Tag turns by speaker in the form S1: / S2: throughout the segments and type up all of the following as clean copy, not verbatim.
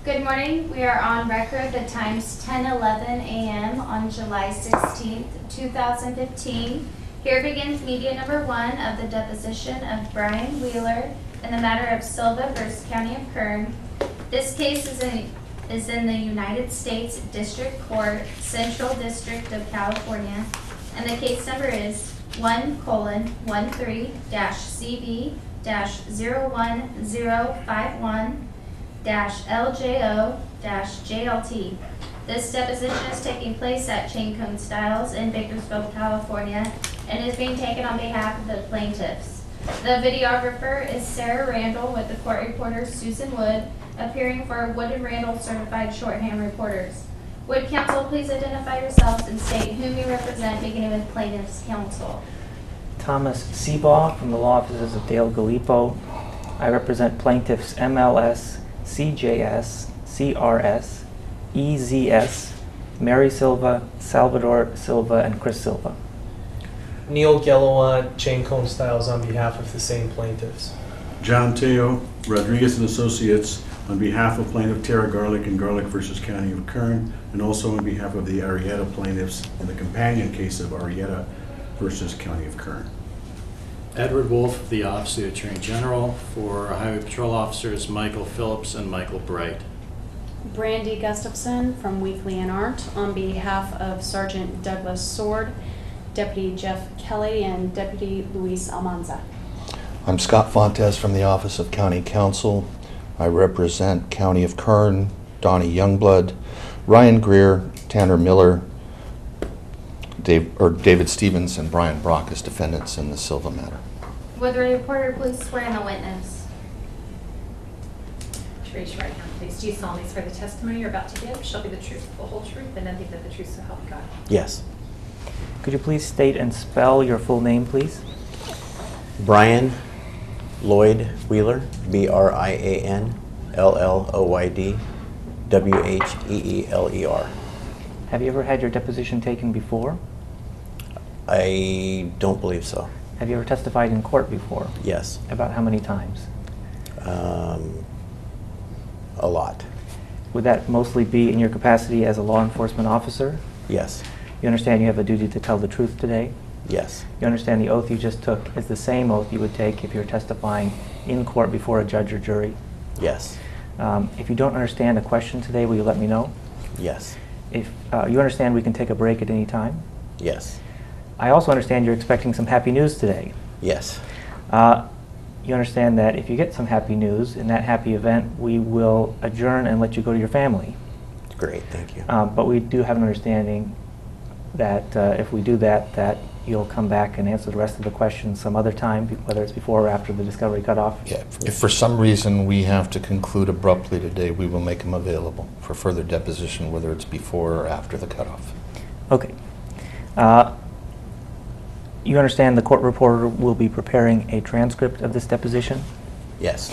S1: Good morning. We are on record. The time's 10:11 a.m. on July 16th, 2015. Here begins media number 1 of the deposition of Brian Wheeler in the matter of Silva versus County of Kern. This case is in the United States District Court, Central District of California, and the case number is 1:13-CB-01051-LJO-JLT. This deposition is taking place at Chain Cone Styles in Bakersfield, California, and is being taken on behalf of the plaintiffs. The videographer is Sarah Randall with the court reporter Susan Wood, appearing for Wood and Randall Certified Shorthand Reporters. Would counsel please identify yourselves and state whom you represent, beginning with plaintiff's counsel.
S2: Thomas Seabaugh from the law offices of Dale Gallipo. I represent plaintiffs MLS, CJS, CRS, EZS, Mary Silva, Salvador Silva, and Chris Silva.
S3: Neil Gelawat, Chain Cone Styles, on behalf of the same plaintiffs.
S4: John Teo, Rodriguez and Associates, on behalf of plaintiff Tara Garlick and Garlick versus County of Kern, and also on behalf of the Arrieta plaintiffs in the companion case of Arrieta versus County of Kern.
S5: Edward Wolf of the Office of the Attorney General, for Highway Patrol Officers Michael Phillips and Michael Bright.
S6: Brandy Gustafson from Weekly and Art, on behalf of Sergeant Douglas Sword, Deputy Jeff Kelly, and Deputy Luis Almanza.
S7: I'm Scott Fontes from the Office of County Counsel. I represent County of Kern, Donnie Youngblood, Ryan Greer, Tanner Miller, David Stevens, and Brian Brock as defendants in the Silva matter.
S1: Would the reporter please swear in the witness?
S8: Raise your right hand, please. Do you solemnly swear the testimony you're about to give shall be the truth, the whole truth, and nothing but the truth, so help you God?
S9: Yes.
S2: Could you please state and spell your full name, please?
S9: Brian Lloyd Wheeler, BRIAN LLOYD WHEELER.
S2: Have you ever had your deposition taken before?
S9: I don't believe so.
S2: Have you ever testified in court before?
S9: Yes.
S2: About how many times?
S9: A lot.
S2: Would that mostly be in your capacity as a law enforcement officer?
S9: Yes.
S2: You understand you have a duty to tell the truth today?
S9: Yes.
S2: You understand the oath you just took is the same oath you would take if you're testifying in court before a judge or jury?
S9: Yes.
S2: If you don't understand a question today, will you let me know?
S9: Yes.
S2: If you understand we can take a break at any time?
S9: Yes.
S2: I also understand you're expecting some happy news today.
S9: Yes.
S2: You understand that if you get some happy news in that happy event, we will adjourn and let you go to your family.
S9: Great, thank you.
S2: But we do have an understanding that if we do that, that you'll come back and answer the rest of the questions some other time, whether it's before or after the discovery cutoff.
S7: Yeah, if for some reason we have to conclude abruptly today, we will make them available for further deposition, whether it's before or after the cutoff.
S2: Okay. You understand the court reporter will be preparing a transcript of this deposition?
S9: Yes.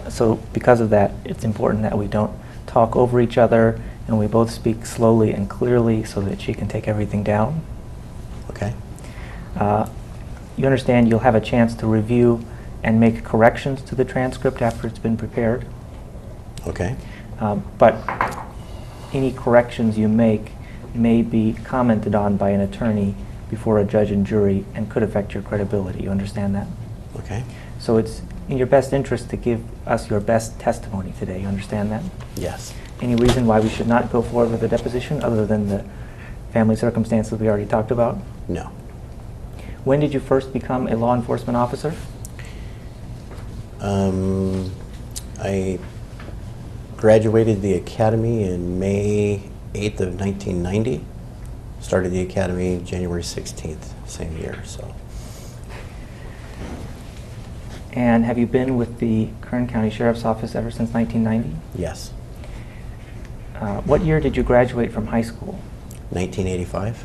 S2: So because of that, it's important that we don't talk over each other and we both speak slowly and clearly so that she can take everything down.
S9: Okay.
S2: You understand you'll have a chance to review and make corrections to the transcript after it's been prepared.
S9: Okay.
S2: But any corrections you make may be commented on by an attorney before a judge and jury and could affect your credibility. You understand that?
S9: Okay.
S2: So it's in your best interest to give us your best testimony today. You understand that?
S9: Yes.
S2: Any reason why we should not go forward with the deposition other than the family circumstances we already talked about?
S9: No.
S2: When did you first become a law enforcement officer?
S9: I graduated the academy in May 8th of 1990. Started the academy January 16th, same year. So.
S2: And have you been with the Kern County Sheriff's Office ever since 1990?
S9: Yes.
S2: What year did you graduate from high school?
S9: 1985.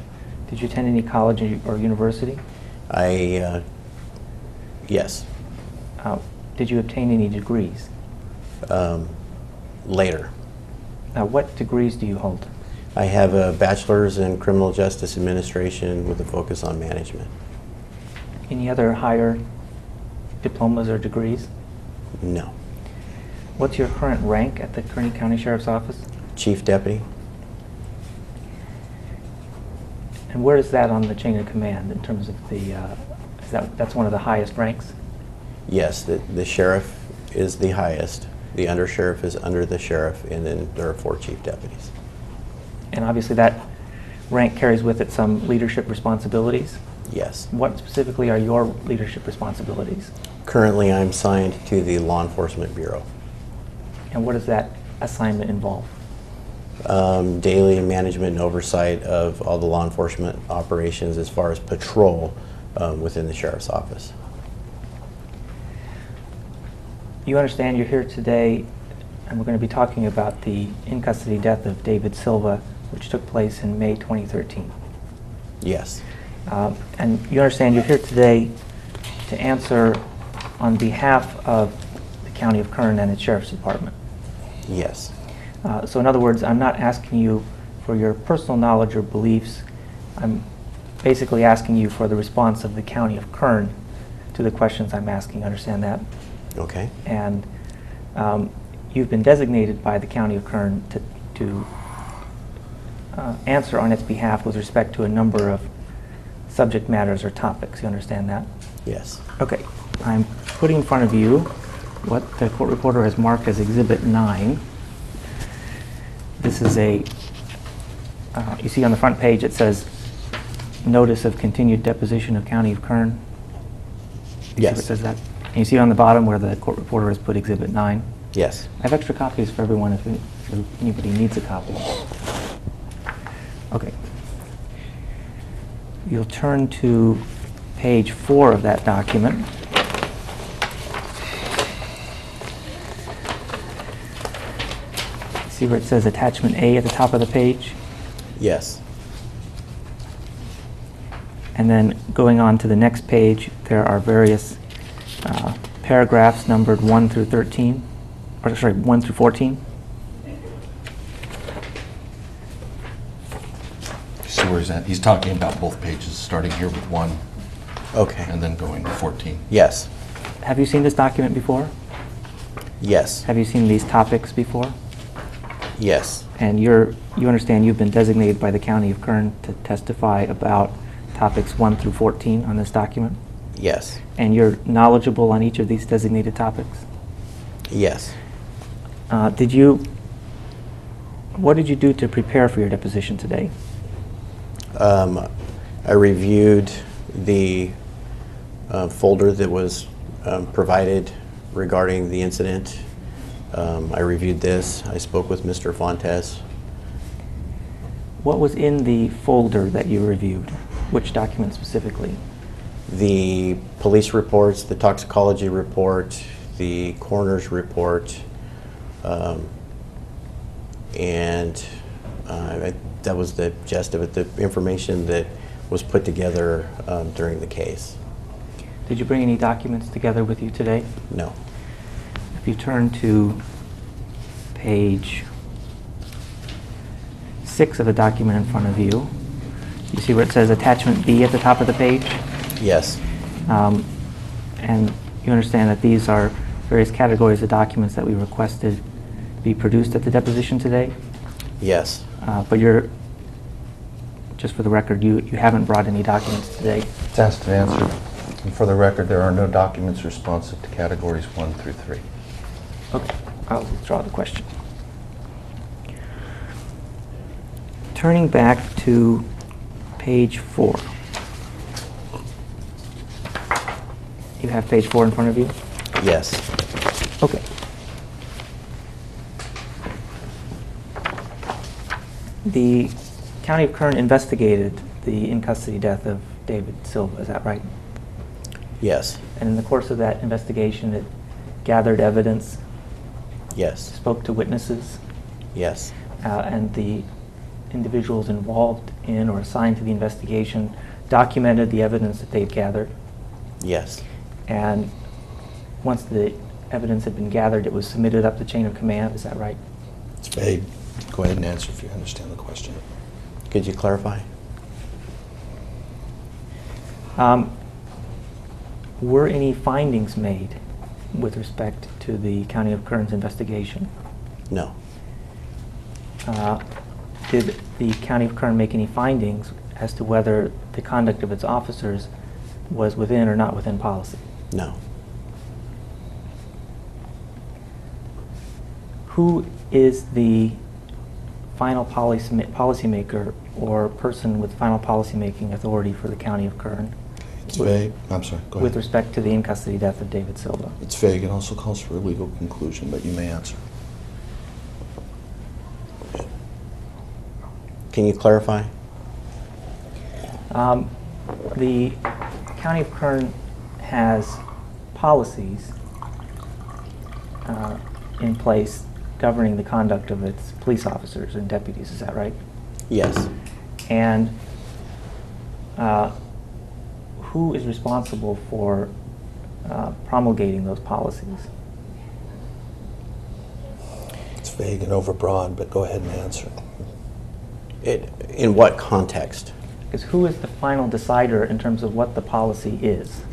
S2: Did you attend any college or university?
S9: Yes.
S2: Did you obtain any degrees?
S9: Later.
S2: What degrees do you hold?
S9: I have a bachelor's in criminal justice administration with a focus on management.
S2: Any other higher diplomas or degrees?
S9: No.
S2: What's your current rank at the Kearney County Sheriff's Office?
S9: Chief Deputy.
S2: And where is that on the chain of command in terms of the, that's one of the highest ranks?
S9: Yes, the sheriff is the highest. The undersheriff is under the sheriff, and then there are 4 chief deputies.
S2: And obviously that rank carries with it some leadership responsibilities.
S9: Yes.
S2: What specifically are your leadership responsibilities?
S9: Currently, I'm signed to the Law Enforcement Bureau.
S2: And what does that assignment involve?
S9: Daily management and oversight of all the law enforcement operations as far as patrol within the sheriff's office.
S2: You understand you're here today, and we're going to be talking about the in-custody death of David Silva, which took place in May 2013.
S9: Yes.
S2: And you understand you're here today to answer on behalf of the County of Kern and its Sheriff's Department.
S9: Yes.
S2: So in other words, I'm not asking you for your personal knowledge or beliefs. I'm basically asking you for the response of the County of Kern to the questions I'm asking. Understand that?
S9: Okay.
S2: And you've been designated by the County of Kern to answer on its behalf with respect to a number of subject matters or topics. You understand that?
S9: Yes.
S2: Okay. I'm putting in front of you what the court reporter has marked as Exhibit 9. This is a, you see on the front page it says, Notice of Continued Deposition of County of Kern. You see where it
S9: Yes.
S2: says that? And you see on the bottom where the court reporter has put Exhibit 9.
S9: Yes.
S2: I have extra copies for everyone if anybody needs a copy. Okay. You'll turn to page 4 of that document. See where it says Attachment A at the top of the page?
S9: Yes.
S2: And then going on to the next page, there are various paragraphs numbered 1 through 13, or sorry, 1 through 14.
S7: So where's that? He's talking about both pages, starting here with 1
S9: Okay.
S7: and then going to 14.
S9: Yes.
S2: Have you seen this document before?
S9: Yes.
S2: Have you seen these topics before?
S9: Yes.
S2: And you understand you've been designated by the County of Kern to testify about topics 1 through 14 on this document?
S9: Yes.
S2: And you're knowledgeable on each of these designated topics?
S9: Yes.
S2: What did you do to prepare for your deposition today?
S9: I reviewed the folder that was provided regarding the incident. I reviewed this. I spoke with Mr. Fontes.
S2: What was in the folder that you reviewed? Which document specifically?
S9: The police reports, the toxicology report, the coroner's report, and that was the gist of it, the information that was put together during the case.
S2: Did you bring any documents together with you today?
S9: No.
S2: If you turn to page 6 of the document in front of you, you see where it says Attachment B at the top of the page?
S9: Yes.
S2: And you understand that these are various categories of documents that we requested be produced at the deposition today?
S9: Yes.
S2: But just for the record, you haven't brought any documents today.
S7: It's asked and answered. And for the record, there are no documents responsive to categories 1 through 3.
S2: Okay, I'll withdraw the question. Turning back to page 4. You have page 4 in front of you?
S9: Yes.
S2: Okay. The County of Kern investigated the in-custody death of David Silva, is that right?
S9: Yes.
S2: And in the course of that investigation, it gathered evidence,
S9: Yes.
S2: spoke to witnesses,
S9: Yes.
S2: and the individuals involved in or assigned to the investigation documented the evidence that they'd gathered.
S9: Yes.
S2: And once the evidence had been gathered, it was submitted up the chain of command, is that right?
S7: Spade, go ahead and answer if you understand the question.
S9: Could you clarify?
S2: Were any findings made with respect to the County of Kern's investigation?
S9: No.
S2: Did the County of Kern make any findings as to whether the conduct of its officers was within or not within policy?
S9: No.
S2: Who is the final policymaker or person with final policymaking authority for the County of Kern
S7: It's vague. I'm sorry, go
S2: with
S7: ahead.
S2: respect to the in-custody death of David Silva?
S7: It's vague. It also calls for a legal conclusion, but you may answer.
S9: Can you clarify?
S2: The County of Kern has policies in place governing the conduct of its police officers and deputies, is that right?
S9: Yes.
S2: And who is responsible for promulgating those policies?
S7: It's vague and overbroad, but go ahead and answer.
S9: In what context?
S2: Because who is the final decider in terms of what the policy is?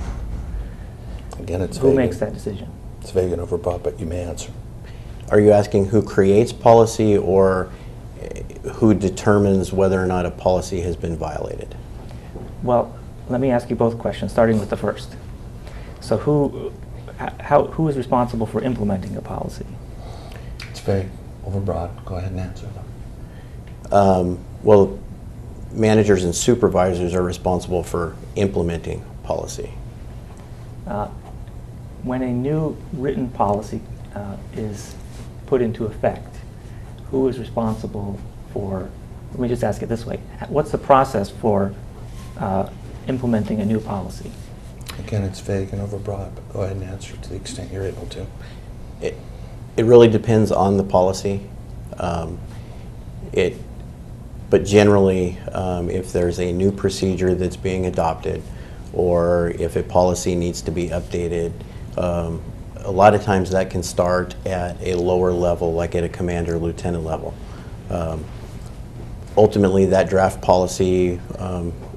S7: Again, it's
S2: Who
S7: vague.
S2: makes that decision?
S7: It's vague and overbroad, but you may answer.
S9: Are you asking who creates policy or who determines whether or not a policy has been violated?
S2: Well, let me ask you both questions, starting with the first. So who is responsible for implementing a policy?
S7: It's vague, overbroad. Go ahead and answer them.
S9: Well, managers and supervisors are responsible for implementing policy.
S2: When a new written policy is put into effect, who is responsible for, let me just ask it this way, what's the process for implementing a new policy?
S7: Again, it's vague and overbroad, but go ahead and answer to the extent you're able to.
S9: It really depends on the policy. But generally, if there's a new procedure that's being adopted, or if a policy needs to be updated, a lot of times that can start at a lower level, like at a commander or lieutenant level. Ultimately, that draft policy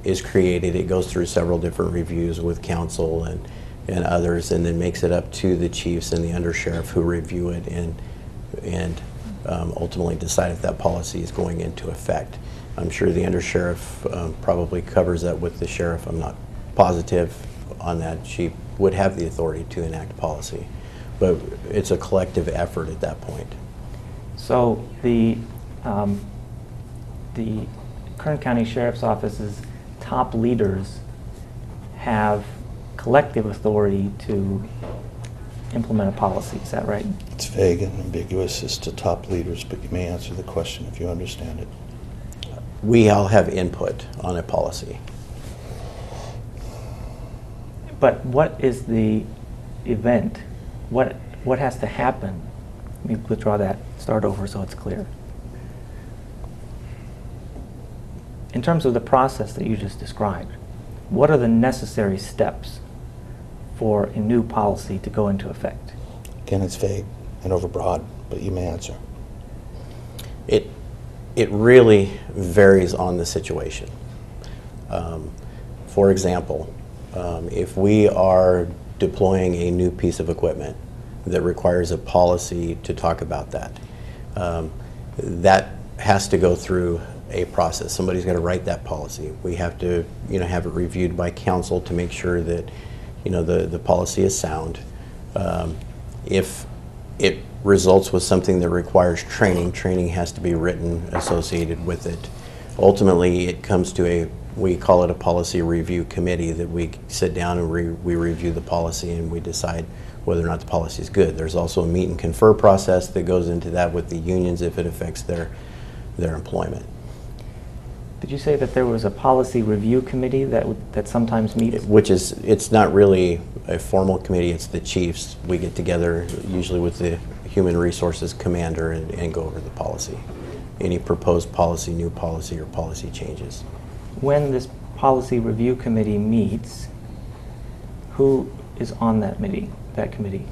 S9: is created. It goes through several different reviews with council and others, and then makes it up to the chiefs and the undersheriff who review it and ultimately decide if that policy is going into effect. I'm sure the undersheriff probably covers that with the sheriff. I'm not positive on that. She would have the authority to enact policy, but it's a collective effort at that point.
S2: So the Kern County Sheriff's Office's top leaders have collective authority to implement a policy, is that right?
S7: It's vague and ambiguous as to top leaders, but you may answer the question if you understand it.
S9: We all have input on a policy.
S2: But what is the event? What has to happen? Let me withdraw that, start over so it's clear. In terms of the process that you just described, what are the necessary steps for a new policy to go into effect?
S7: Again, it's vague and overbroad, but you may answer.
S9: It really varies on the situation. For example, if we are deploying a new piece of equipment that requires a policy to talk about that, that has to go through a process. Somebody's got to write that policy. We have to, have it reviewed by council to make sure that, the policy is sound. If it results with something that requires training has to be written associated with it. Ultimately, it comes to we call it a policy review committee, that we sit down and we review the policy and we decide whether or not the policy is good. There's also a meet and confer process that goes into that with the unions if it affects their employment.
S2: Did you say that there was a policy review committee that sometimes meets?
S9: It's not really a formal committee, it's the chiefs. We get together usually with the human resources commander and go over the policy. Any proposed policy, new policy, or policy changes.
S2: When this policy review committee meets, who is on that committee?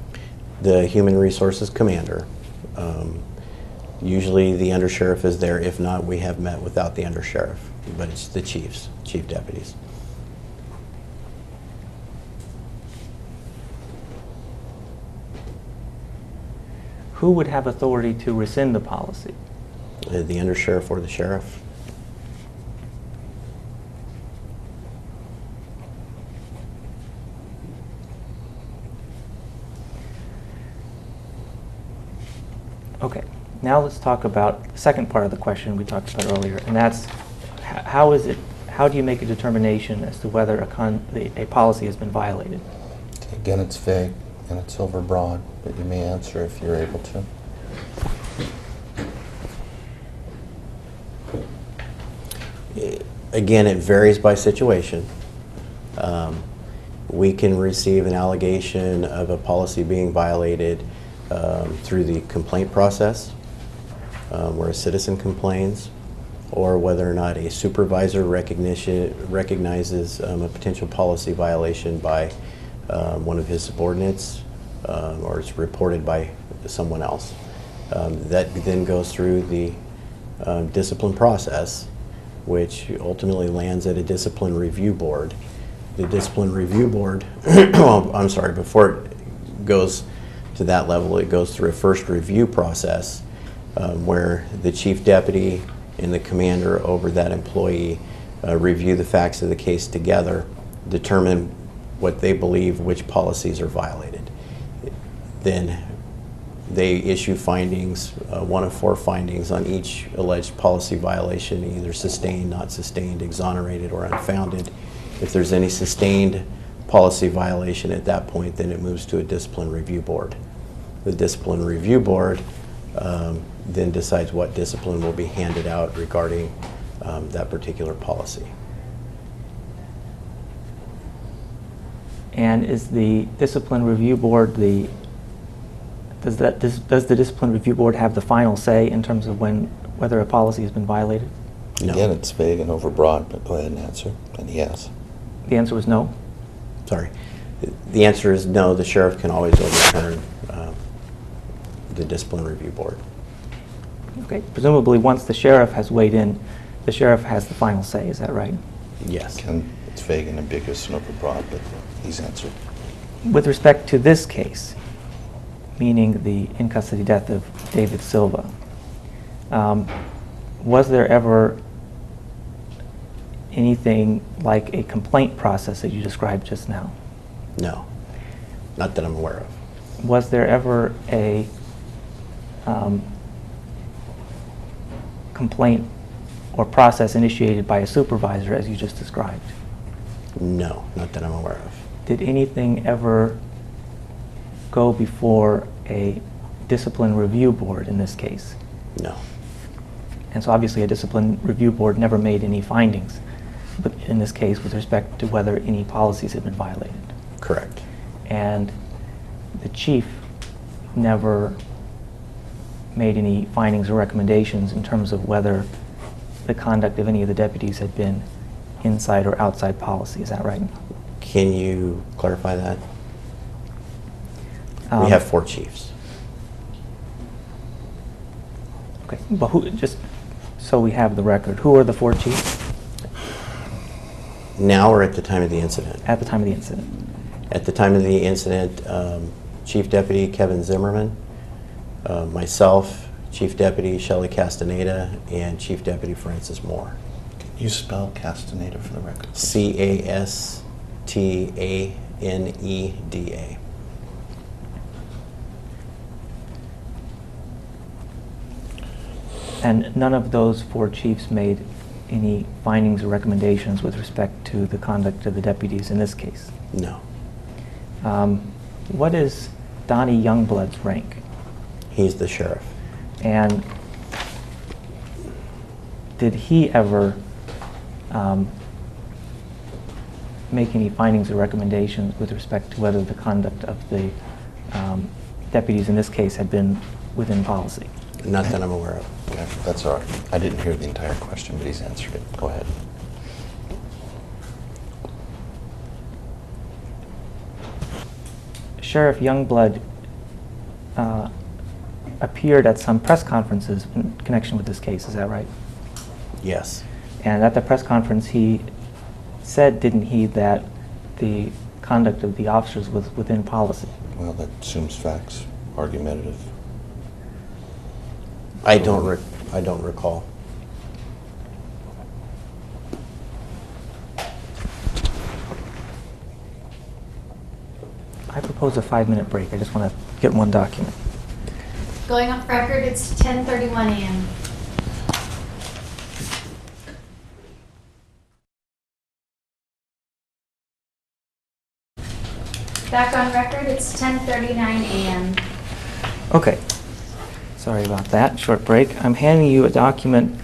S9: The human resources commander. Usually the undersheriff is there. If not, we have met without the undersheriff, but it's the chiefs, chief deputies.
S2: Who would have authority to rescind the policy?
S9: The undersheriff or the sheriff.
S2: Okay, now let's talk about the second part of the question we talked about earlier, and that's how do you make a determination as to whether a policy has been violated?
S7: Again, it's vague and it's overbroad, but you may answer if you're able to.
S9: Again, it varies by situation. We can receive an allegation of a policy being violated through the complaint process, where a citizen complains, or whether or not a supervisor recognizes a potential policy violation by one of his subordinates, or it's reported by someone else. That then goes through the discipline process, which ultimately lands at a discipline review board. The discipline review board, well, I'm sorry, before it goes to that level, it goes through a first review process where the chief deputy and the commander over that employee review the facts of the case together, determine what they believe which policies are violated. Then they issue findings, one of 4 findings on each alleged policy violation, either sustained, not sustained, exonerated, or unfounded. If there's any sustained policy violation at that point, then it moves to a discipline review board. The discipline review board then decides what discipline will be handed out regarding that particular policy.
S2: And is the discipline review board does the discipline review board have the final say in terms of whether a policy has been violated?
S9: No.
S7: Again, it's vague and overbroad, but go ahead and answer. And yes.
S2: The answer was no.
S9: Sorry. The answer is no. The sheriff can always overturn the discipline review board.
S2: Okay. Presumably, once the sheriff has weighed in, the sheriff has the final say. Is that right?
S9: Yes.
S7: It's vague and ambiguous and overbroad, but he's answered.
S2: With respect to this case, meaning the in-custody death of David Silva, was there ever anything like a complaint process that you described just now?
S9: No. Not that I'm aware of.
S2: Was there ever a complaint or process initiated by a supervisor as you just described?
S9: No, not that I'm aware of.
S2: Did anything ever go before a discipline review board in this case?
S9: No.
S2: And so obviously a discipline review board never made any findings, but in this case with respect to whether any policies had been violated.
S9: Correct.
S2: And the chief never made any findings or recommendations in terms of whether the conduct of any of the deputies had been inside or outside policy. Is that right?
S9: Can you clarify that? We have 4 chiefs.
S2: Okay, but who, just so we have the record, who are the 4 chiefs
S9: Now or at the time of the incident?
S2: at the time of the incident?
S9: At the time of the incident, Chief Deputy Kevin Zimmerman, myself, Chief Deputy Shelley Castaneda, and Chief Deputy Francis Moore.
S7: Can you spell Castaneda for the record?
S9: Castaneda.
S2: And none of those 4 chiefs made any findings or recommendations with respect to the conduct of the deputies in this case?
S9: No.
S2: What is Donnie Youngblood's rank?
S9: He's the sheriff.
S2: And did he ever make any findings or recommendations with respect to whether the conduct of the deputies in this case had been within policy?
S9: Not that I'm aware of.
S7: Okay, that's all right. I didn't hear the entire question, but he's answered it. Go ahead.
S2: Sheriff Youngblood appeared at some press conferences in connection with this case, is that right?
S9: Yes.
S2: And at the press conference, he said, didn't he, that the conduct of the officers was within policy?
S7: Well, that assumes facts, argumentative.
S9: I don't recall.
S2: I propose a 5-minute break. I just want to get one document.
S1: Going off record, it's 10:31 a.m. Back on record, it's 10:39 a.m.
S2: Okay. Sorry about that. Short break. I'm handing you a document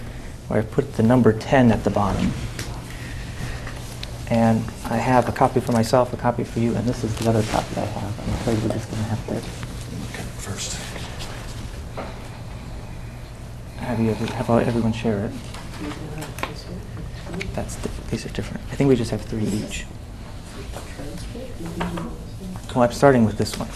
S2: where I put the number 10 at the bottom. And I have a copy for myself, a copy for you, and this is the other copy I have. I'm afraid we're just going to have to
S7: Look at it first.
S2: have everyone share it. These are different. I think we just have 3 each. Well, I'm starting with this one.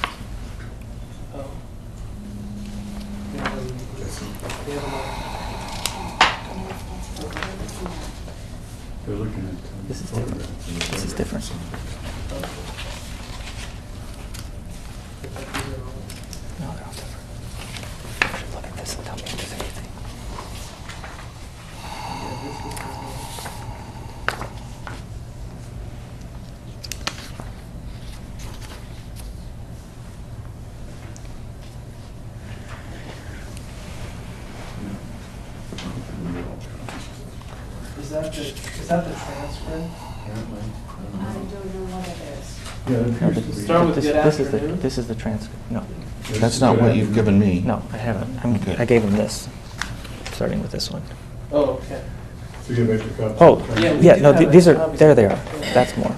S4: They're looking at.
S2: This is different. This is different. No, they're all different. You should look at this and tell me if there's anything.
S3: Is that the transcript?
S6: I don't know what it is.
S4: Yeah, it
S2: No,
S4: appears
S2: but
S4: to be.
S3: Start with good afternoon.
S2: this is the transcript. No,
S7: That's not what you've given me.
S2: no, I haven't.
S7: Okay.
S2: I gave him this, starting with this one.
S3: Oh, okay.
S4: So you have extra copies?
S2: Oh,
S3: Yeah, we
S2: yeah,
S3: do
S2: no,
S3: have
S2: these are,
S3: copies.
S2: there they are. That's more.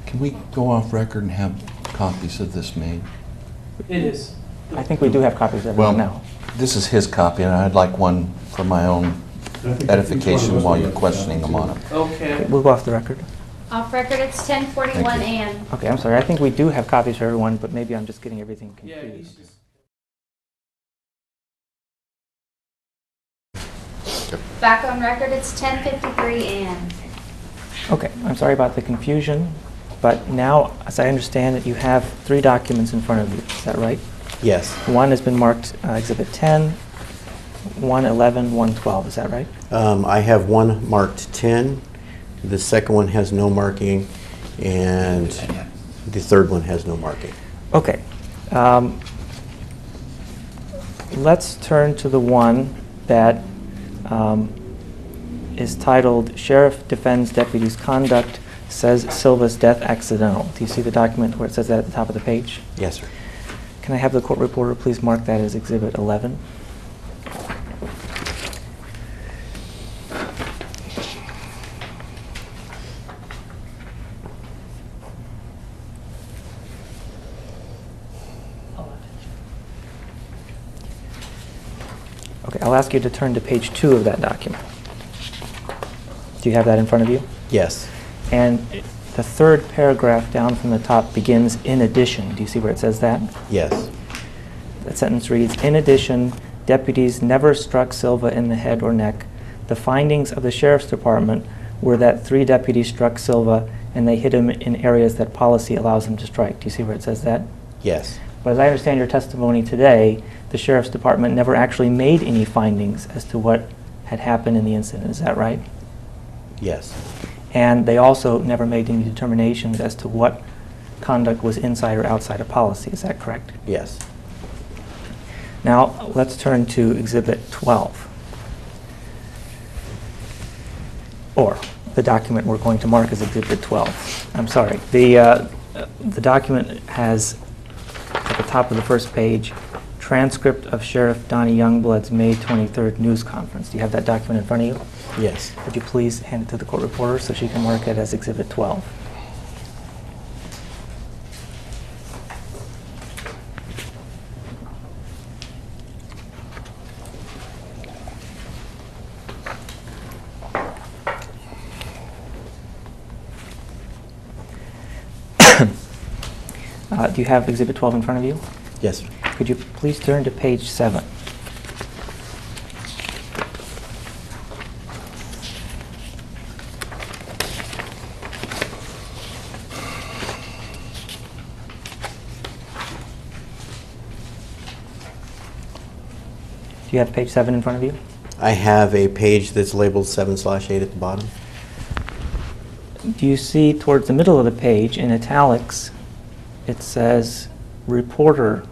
S7: Can we go off record and have copies of this made?
S3: It is.
S2: I think we do have copies of everyone
S7: Well,
S2: now.
S7: this is his copy, and I'd like one for my own
S4: I think
S7: edification
S4: each one
S7: while
S4: of
S7: you're
S4: us
S7: questioning
S4: will
S7: them on
S4: have
S7: it.
S3: Okay.
S2: We'll go off the record.
S1: Off record, it's 10:41
S7: Thank you.
S1: a.m.
S2: Okay, I'm sorry. I think we do have copies for everyone, but maybe I'm just getting everything
S3: Yeah, he's
S2: confused.
S3: just.
S1: Back on record, it's 10:53 a.m.
S2: Okay, I'm sorry about the confusion, but now, as I understand it, you have 3 documents in front of you. Is that right?
S9: Yes.
S2: One has been marked Exhibit 10, 111, 112. Is that right?
S9: I have one marked 10. The second one has no marking, and the third one has no marking.
S2: Okay. Let's turn to the one that is titled Sheriff Defends Deputy's Conduct, Says Silva's Death Accidental. Do you see the document where it says that at the top of the page?
S9: Yes, sir.
S2: Can I have the court reporter please mark that as Exhibit 11? Okay, I'll ask you to turn to page 2 of that document. Do you have that in front of you?
S9: Yes.
S2: And the third paragraph down from the top begins, "in addition." Do you see where it says that?
S9: Yes.
S2: That sentence reads, "In addition, deputies never struck Silva in the head or neck. The findings of the Sheriff's Department were that 3 deputies struck Silva and they hit him in areas that policy allows them to strike." Do you see where it says that?
S9: Yes.
S2: But as I understand your testimony today, the Sheriff's Department never actually made any findings as to what had happened in the incident. Is that right?
S9: Yes.
S2: And they also never made any determinations as to what conduct was inside or outside of policy. Is that correct?
S9: Yes.
S2: Now, let's turn to Exhibit 12. Or the document we're going to mark as Exhibit 12. I'm sorry. The document has, at the top of the first page, transcript of Sheriff Donnie Youngblood's May 23rd news conference. Do you have that document in front of you?
S9: Yes.
S2: Would you please hand it to the court reporter so she can mark it as Exhibit 12? Do you have Exhibit 12 in front of you?
S9: Yes, sir.
S2: Could you please turn to page 7? you have page 7 in front of you?
S9: I have a page that's labeled 7/8 at the bottom.
S2: Do you see towards the middle of the page in italics, it says reporter,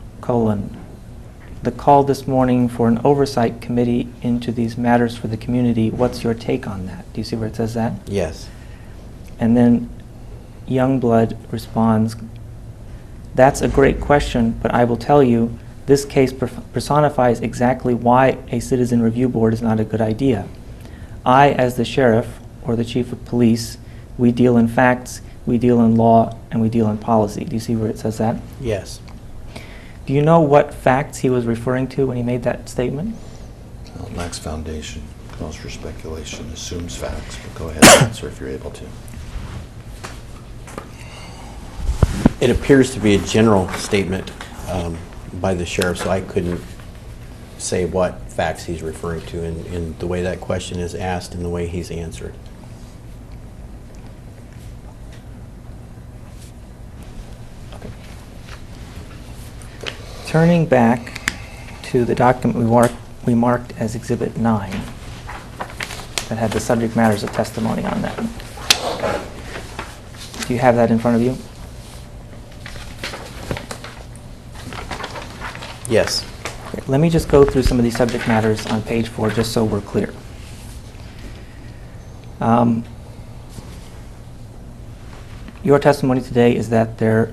S2: the call this morning for an oversight committee into these matters for the community. What's your take on that? Do you see where it says that?
S9: Yes.
S2: And then Youngblood responds, that's a great question, but I will tell you, this case personifies exactly why a citizen review board is not a good idea. I, as the sheriff or the chief of police, we deal in facts, we deal in law, and we deal in policy. Do you see where it says that?
S9: Yes.
S2: Do you know what facts he was referring to when he made that statement?
S7: Well, it lacks foundation, calls for speculation, assumes facts, but go ahead and answer if you're able to.
S9: It appears to be a general statement by the sheriff, so I couldn't say what facts he's referring to in the way that question is asked and the way he's answered.
S2: Turning back to the document we marked as Exhibit 9 that had the subject matters of testimony on that. Do you have that in front of you?
S9: Yes.
S2: Okay, let me just go through some of these subject matters on page 4 just so we're clear. Your testimony today is that there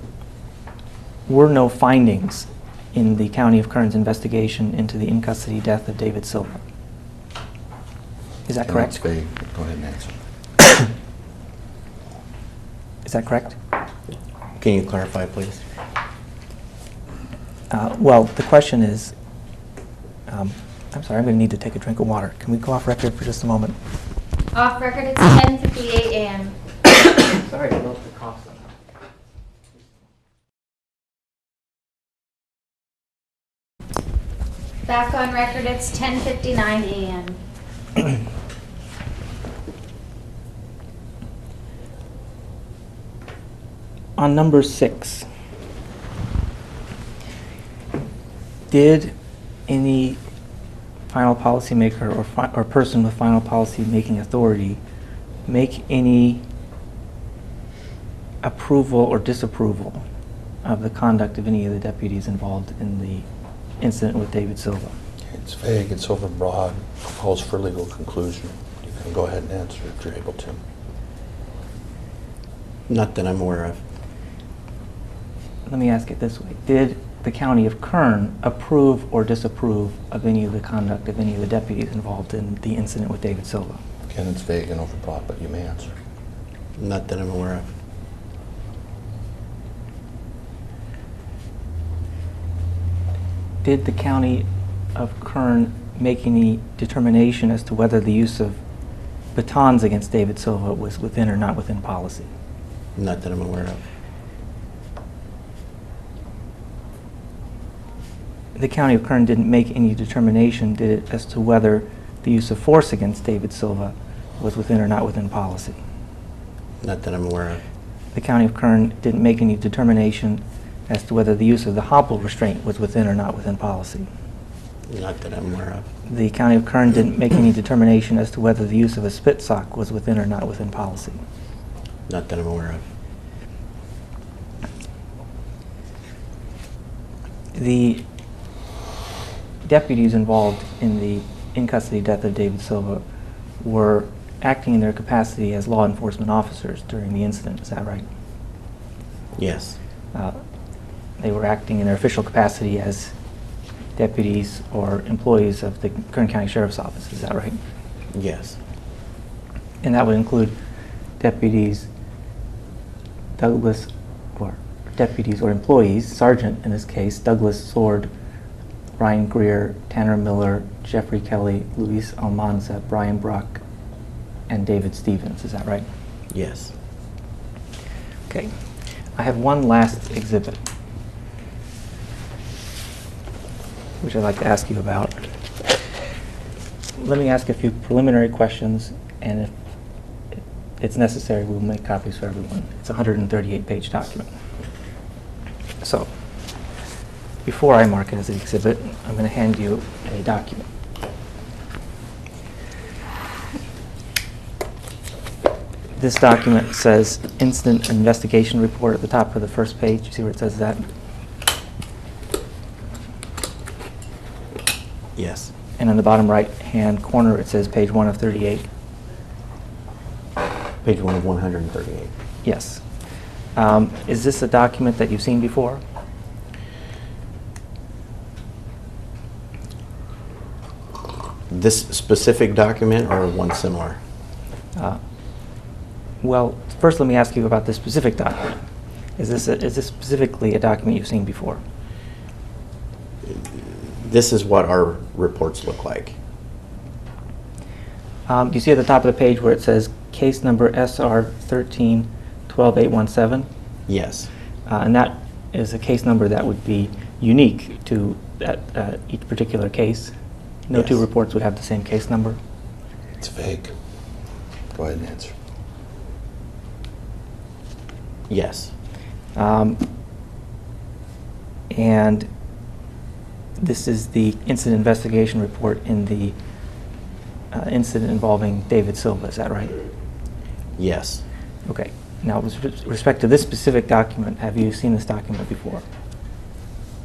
S2: were no findings in the County of Kern's investigation into the in-custody death of David Silva. Is that correct?
S7: That's vague. Go ahead and answer.
S2: Is that correct?
S9: Can you clarify, please?
S2: Well, the question is, I'm sorry, I'm going to need to take a drink of water. Can we go off record for just a moment?
S1: Off record, it's 10:58 a.m.
S2: Sorry to load the cough.
S1: Back on record, it's 10:59 a.m.
S2: On number 6, did any final policymaker or person with final policy making authority make any approval or disapproval of the conduct of any of the deputies involved in the incident with David Silva?
S7: It's vague, it's overbroad, calls for legal conclusion. You can go ahead and answer if you're able to.
S9: Not that I'm aware of.
S2: Let me ask it this way. Did the County of Kern approve or disapprove of any of the conduct of any of the deputies involved in the incident with David Silva?
S7: Again, it's vague and overbroad, but you may answer.
S9: Not that I'm aware of.
S2: Did the County of Kern make any determination as to whether the use of batons against David Silva was within or not within policy?
S9: Not that I'm aware of.
S2: The County of Kern didn't make any determination, did it, as to whether the use of force against David Silva was within or not within policy?
S9: Not that I'm aware of.
S2: The County of Kern didn't make any determination as to whether the use of the hobble restraint was within or not within policy?
S9: Not that I'm aware of.
S2: The County of Kern didn't make any determination as to whether the use of a spit sock was within or not within policy?
S9: Not that I'm aware of.
S2: The deputies involved in the in-custody death of David Silva were acting in their capacity as law enforcement officers during the incident, is that right?
S9: Yes.
S2: They were acting in their official capacity as deputies or employees of the Kern County Sheriff's Office, is that right?
S9: Yes.
S2: And that would include deputies, deputies or employees, Sergeant in this case, Douglas Sword, Ryan Greer, Tanner Miller, Jeffrey Kelly, Luis Almanza, Brian Brock, and David Stevens, is that right?
S9: Yes.
S2: Okay. I have one last exhibit, which I'd like to ask you about. Let me ask a few preliminary questions, and if it's necessary, we'll make copies for everyone. It's a 138-page document. So, before I mark it as an exhibit, I'm going to hand you a document. This document says Incident Investigation Report at the top of the first page. You see where it says that?
S9: Yes.
S2: And on the bottom right-hand corner, it says page 1 of 38.
S9: Page 1 of 138.
S2: Yes. Is this a document that you've seen before?
S9: This specific document or one similar?
S2: Well, first let me ask you about this specific document. Is this specifically a document you've seen before?
S9: This is what our reports look like.
S2: You see at the top of the page where it says case number SR 13-12817?
S9: Yes.
S2: And that is a case number that would be unique to each particular case. No
S9: Yes.
S2: two reports would have the same case number.
S7: It's vague. Go ahead and answer.
S9: Yes.
S2: And this is the incident investigation report in the incident involving David Silva, is that right?
S9: Yes.
S2: Okay. Now, with respect to this specific document, have you seen this document before?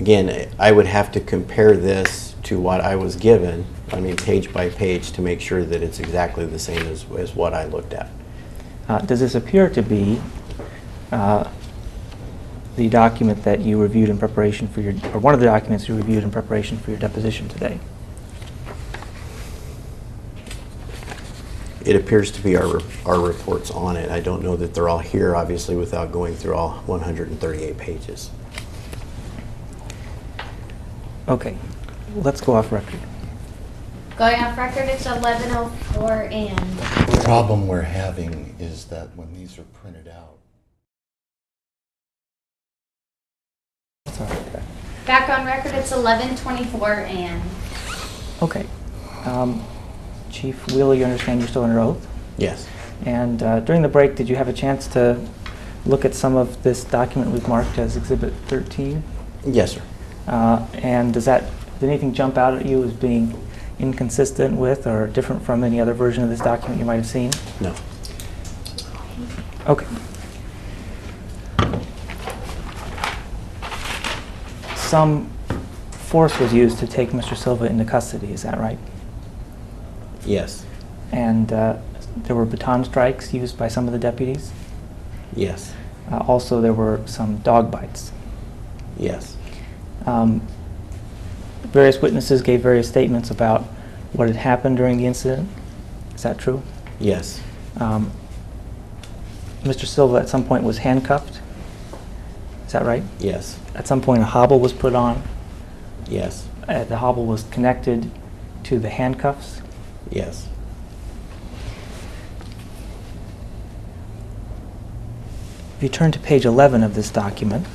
S9: Again, I would have to compare this to what I was given, I mean, page by page, to make sure that it's exactly the same as what I looked at.
S2: Does this appear to be the document that you reviewed in preparation for your, or one of the documents you reviewed in preparation for your deposition today?
S9: It appears to be our reports on it. I don't know that they're all here, obviously, without going through all 138 pages.
S2: Okay. Let's go off record.
S1: Going off record, it's 11:04 and.
S7: The problem we're having is that when these are printed out.
S2: That's all right.
S1: Back on record, it's 11:24 and.
S2: Okay. Chief Wheeler, you understand you're still under oath?
S9: Yes.
S2: And during the break, did you have a chance to look at some of this document we've marked as Exhibit 13?
S9: Yes, sir.
S2: And did anything jump out at you as being inconsistent with or different from any other version of this document you might have seen?
S9: No.
S2: Okay. Some force was used to take Mr. Silva into custody, is that right?
S9: Yes.
S2: And there were baton strikes used by some of the deputies?
S9: Yes.
S2: Also, there were some dog bites.
S9: Yes.
S2: Various witnesses gave various statements about what had happened during the incident. Is that true?
S9: Yes.
S2: Mr. Silva at some point was handcuffed. Is that right?
S9: Yes.
S2: At some point a hobble was put on.
S9: Yes.
S2: The hobble was connected to the handcuffs.
S9: Yes.
S2: If you turn to page 11 of this document,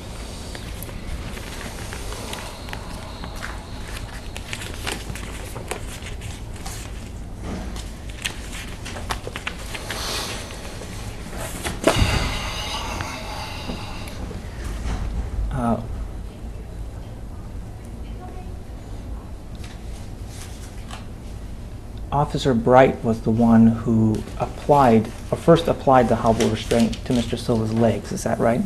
S2: Officer Bright was the one who first applied the hobble restraint to Mr. Silva's legs. Is that right?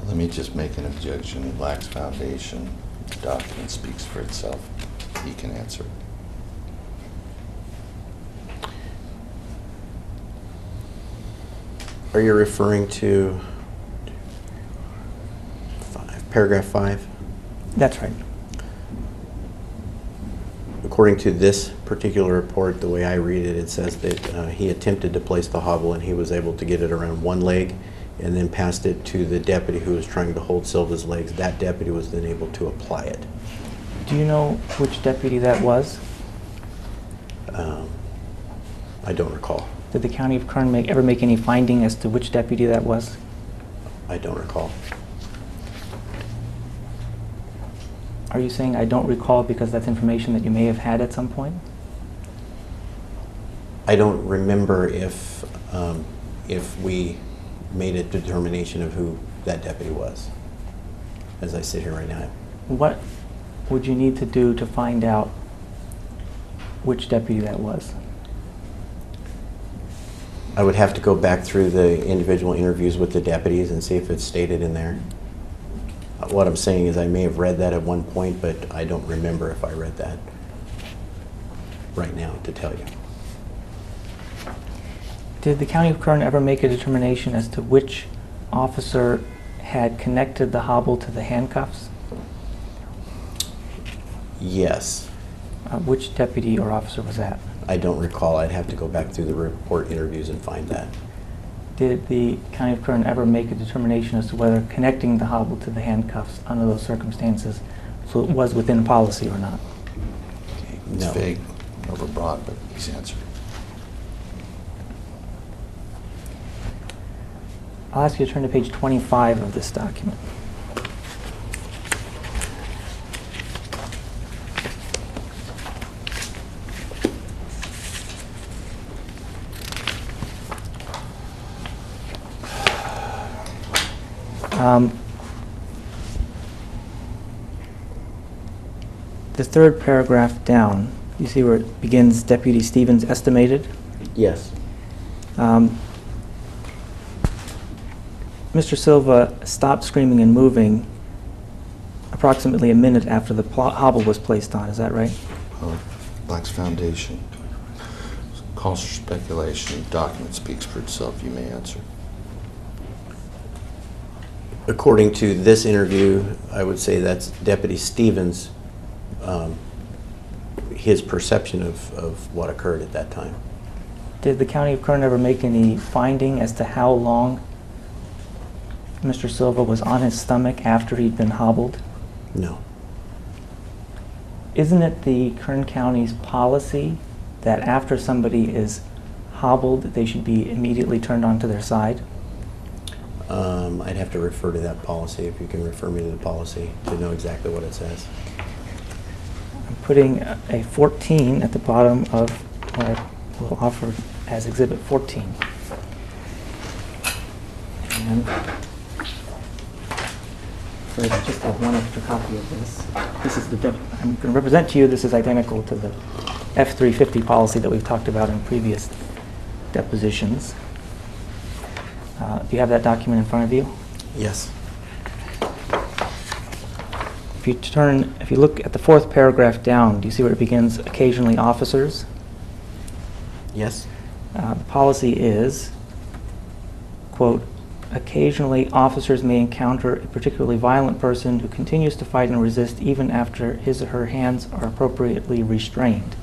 S7: Let me just make an objection. It lacks foundation. The document speaks for itself. He can answer.
S9: Are you referring to paragraph 5?
S2: That's right.
S9: According to this particular report, the way I read it, it says that he attempted to place the hobble and he was able to get it around one leg and then passed it to the deputy who was trying to hold Silva's legs. That deputy was then able to apply it.
S2: Do you know which deputy that was?
S9: I don't recall.
S2: Did the County of Kern ever make any finding as to which deputy that was?
S9: I don't recall.
S2: Are you saying I don't recall because that's information that you may have had at some point?
S9: I don't remember if we made a determination of who that deputy was, as I sit here right now.
S2: What would you need to do to find out which deputy that was?
S9: I would have to go back through the individual interviews with the deputies and see if it's stated in there. What I'm saying is I may have read that at one point, but I don't remember if I read that right now to tell you.
S2: Did the County of Kern ever make a determination as to which officer had connected the hobble to the handcuffs?
S9: Yes.
S2: Which deputy or officer was that?
S9: I don't recall. I'd have to go back through the report interviews and find that.
S2: Did the County of Kern ever make a determination as to whether connecting the hobble to the handcuffs under those circumstances was within policy or not?
S7: It's
S9: No.
S7: vague, overbroad, but he's answered.
S2: I'll ask you to turn to page 25 of this document. The third paragraph down, you see where it begins, Deputy Stevens estimated?
S9: Yes.
S2: Mr. Silva stopped screaming and moving approximately a minute after the hobble was placed on, is that right?
S7: Black's Foundation. Calls for speculation. Document speaks for itself. You may answer.
S9: According to this interview, I would say that's Deputy Stevens, his perception of what occurred at that time.
S2: Did the County of Kern ever make any finding as to how long Mr. Silva was on his stomach after he'd been hobbled?
S9: No.
S2: Isn't it the Kern County's policy that after somebody is hobbled, they should be immediately turned onto their side?
S9: I'd have to refer to that policy, if you can refer me to the policy to know exactly what it says.
S2: I'm putting a 14 at the bottom of what I will offer as Exhibit 14. And so I just have one extra copy of this. This is I'm going to represent to you, this is identical to the F-350 policy that we've talked about in previous depositions. Do you have that document in front of you?
S9: Yes.
S2: If you look at the fourth paragraph down, do you see where it begins, occasionally officers?
S9: Yes.
S2: The policy is, quote, occasionally officers may encounter a particularly violent person who continues to fight and resist even after his or her hands are appropriately restrained.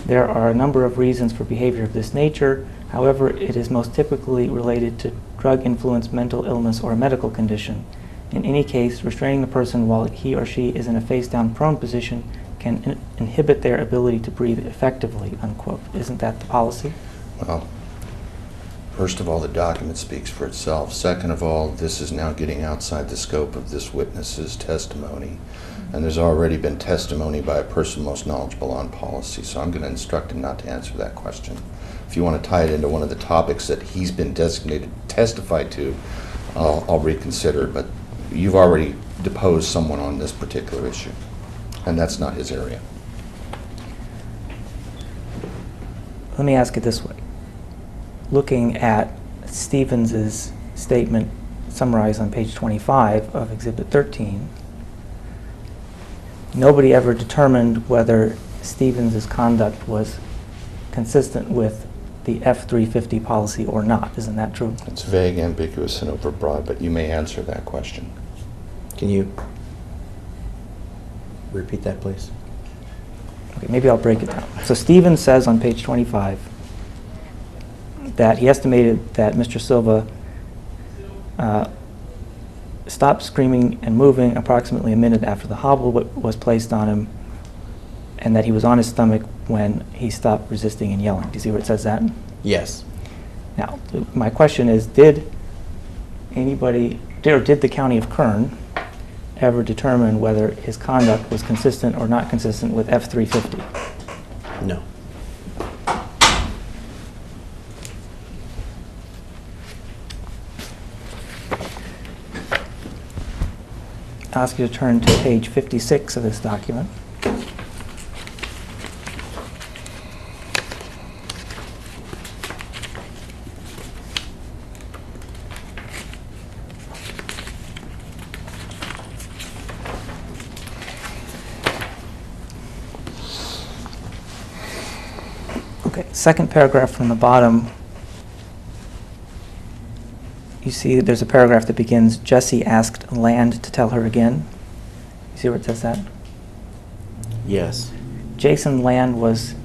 S2: There are a number of reasons for behavior of this nature. However, it is most typically related to drug influence, mental illness, or a medical condition. In any case, restraining the person while he or she is in a face-down prone position can inhibit their ability to breathe effectively, unquote. Isn't that the policy?
S7: Well, first of all, the document speaks for itself. Second of all, this is now getting outside the scope of this witness's testimony. And there's already been testimony by a person most knowledgeable on policy, so I'm going to instruct him not to answer that question. If you want to tie it into one of the topics that he's been designated to testify to, I'll reconsider, but you've already deposed someone on this particular issue, and that's not his area.
S2: Let me ask it this way. Looking at Stevens's statement summarized on page 25 of Exhibit 13, nobody ever determined whether Stevens's conduct was consistent with the F-350 policy or not. Isn't that true?
S7: It's vague, ambiguous, and overbroad, but you may answer that question.
S9: Can you repeat that, please?
S2: Okay, maybe I'll break it down. So Stevens says on page 25 that he estimated that Mr. Silva stopped screaming and moving approximately a minute after the hobble was placed on him, and that he was on his stomach when he stopped resisting and yelling. Do you see where it says that?
S9: Yes.
S2: Now, my question is, did the County of Kern ever determine whether his conduct was consistent or not consistent with F-350?
S9: No.
S2: ask you to turn to page 56 of this document. Okay, second paragraph from the bottom. You see there's a paragraph that begins, Jessie asked Land to tell her again. You see where it says that?
S9: Yes.
S2: Jason Land was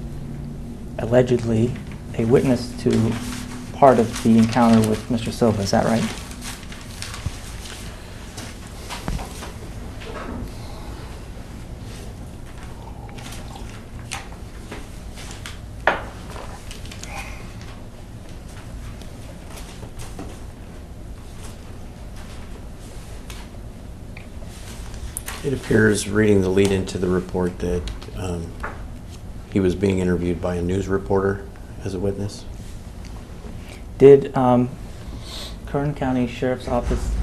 S2: allegedly a witness to part of the encounter with Mr. Silva, is that right?
S9: It appears, reading the lead into the report, that he was being interviewed by a news reporter as a witness.
S2: Did Kern County Sheriff's Office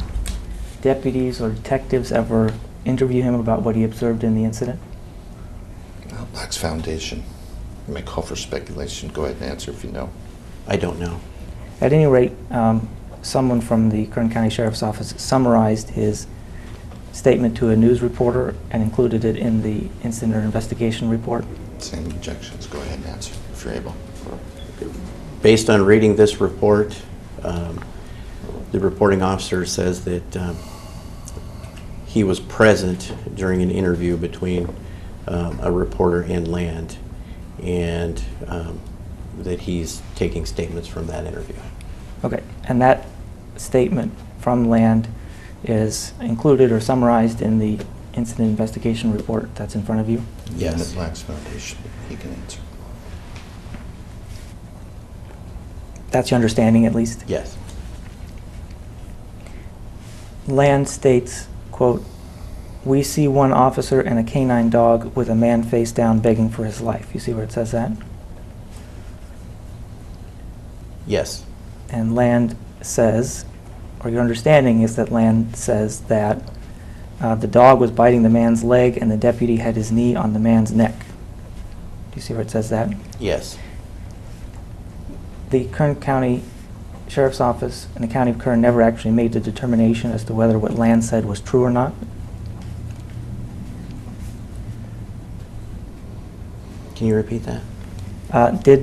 S2: deputies or detectives ever interview him about what he observed in the incident?
S7: Well, Black's Foundation. You may call for speculation. Go ahead and answer if you know.
S9: I don't know.
S2: At any rate, someone from the Kern County Sheriff's Office summarized his statement to a news reporter and included it in the incident or investigation report.
S7: Same objections. Go ahead and answer if you're able.
S9: Based on reading this report, the reporting officer says that he was present during an interview between a reporter and Land, and that he's taking statements from that interview.
S2: Okay, and that statement from Land is included or summarized in the incident investigation report that's in front of you?
S9: Yes.
S7: And the Black's Foundation. He can answer.
S2: That's your understanding, at least?
S9: Yes.
S2: Land states, quote, "We see one officer and a canine dog with a man face down begging for his life." You see where it says that?
S9: Yes.
S2: And Land says, or your understanding is that Land says that the dog was biting the man's leg and the deputy had his knee on the man's neck. Do you see where it says that?
S9: Yes.
S2: The Kern County Sheriff's Office and the County of Kern never actually made the determination as to whether what Land said was true or not.
S9: Can you repeat that?
S2: Let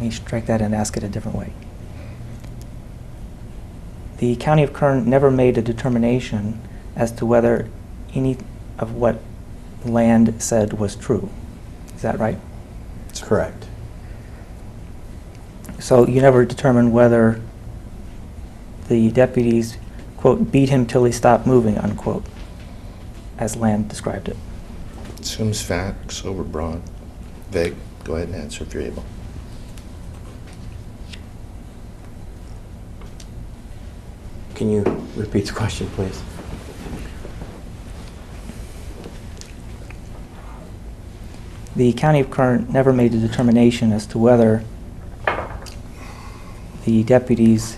S2: me strike that and ask it a different way. The County of Kern never made a determination as to whether any of what Land said was true. Is that right?
S9: That's correct.
S2: So you never determined whether the deputies, quote, beat him till he stopped moving, unquote, as Land described it.
S7: Assumes facts overbroad. Vague. Go ahead and answer if you're able.
S9: Can you repeat the question, please?
S2: The County of Kern never made a determination as to whether the deputies